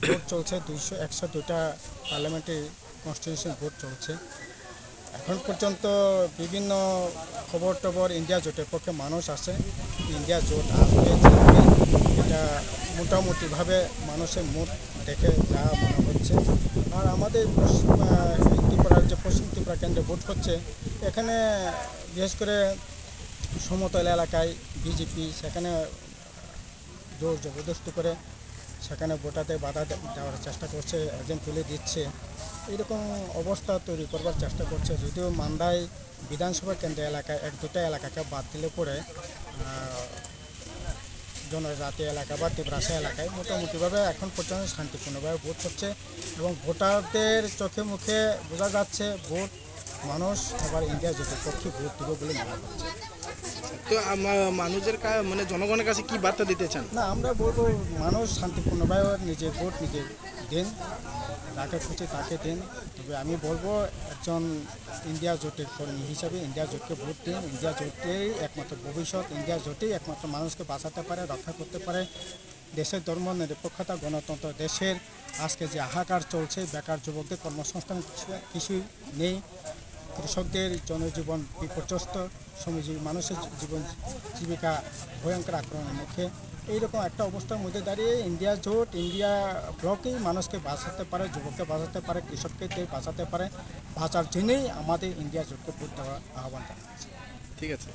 Vote চলছে 102টা parliamentary constitution vote চলছে। এখন পর্যন্ত বিভিন্ন খবর টবর ইন্ডিয়া জোটের পক্ষে মানুষ আছে, ইন্ডিয়া জোট আসবে জিতবে, এটা মোটামুটিভাবে মানুষের মুড দেখে যা মনে হচ্ছে। আর আমাদের ত্রিপুরার যে পশ্চিম ত্রিপুরা কেন্দ্রে ভোট হচ্ছে, এখানে বিশেষ করে সমতল এলাকায় বিজেপি সেখানে জোর জবরদস্তি করে সেখানে ভোটাতে বাধা দেওয়ার চেষ্টা করছে, এজেন্ট তুলে দিচ্ছে, এইরকম অবস্থা তৈরি করবার চেষ্টা করছে। যদিও মান্দাই বিধানসভা কেন্দ্র এলাকায় 1-2টা এলাকাকে বাদ দিলে পরে জনজাতি এলাকা বা ত্রিপুরাসা এলাকায় মোটামুটিভাবে এখন পর্যন্ত শান্তিপূর্ণভাবে ভোট হচ্ছে এবং ভোটারদের চোখে মুখে বোঝা যাচ্ছে ভোট মানুষ আবার ইন্ডিয়া জোটের পক্ষে ভোট দেবে বলে মনে হচ্ছে। তো মানুষের মানে জনগণের কাছে কি বার্তা দিতে চান? না, আমরা বলবো মানুষ শান্তিপূর্ণভাবে নিজের ভোট নিজে দেন, যাকে খুশি তাকে দেন। তবে আমি বলবো একজন ইন্ডিয়া জোটের কর্মী হিসাবে ইন্ডিয়া জোটকে ভোট দিন। ইন্ডিয়া জোটেই একমাত্র ভবিষ্যৎ, ইন্ডিয়া জোটেই একমাত্র মানুষকে বাঁচাতে পারে, রক্ষা করতে পারে। দেশের ধর্ম নিরপেক্ষতা, গণতন্ত্র, দেশের আজকে যে হাহাকার চলছে, বেকার যুবকদের কর্মসংস্থান কিছুই নেই, কৃষকদের জনজীবন বিপর্যস্ত, শ্রমজীবী মানুষের জীবন জীবিকা ভয়ঙ্কর আক্রমণের মুখে, এইরকম একটা অবস্থার মধ্যে দাঁড়িয়ে ইন্ডিয়া জোট, ইন্ডিয়া ব্লকেই মানুষকে বাঁচাতে পারে, যুবককে বাঁচাতে পারে, কৃষককে বাঁচাতে পারে। বাঁচার জন্যই আমাদের ইন্ডিয়া জোটকে ভোট দেওয়ার আহ্বান জানাচ্ছি। ঠিক আছে।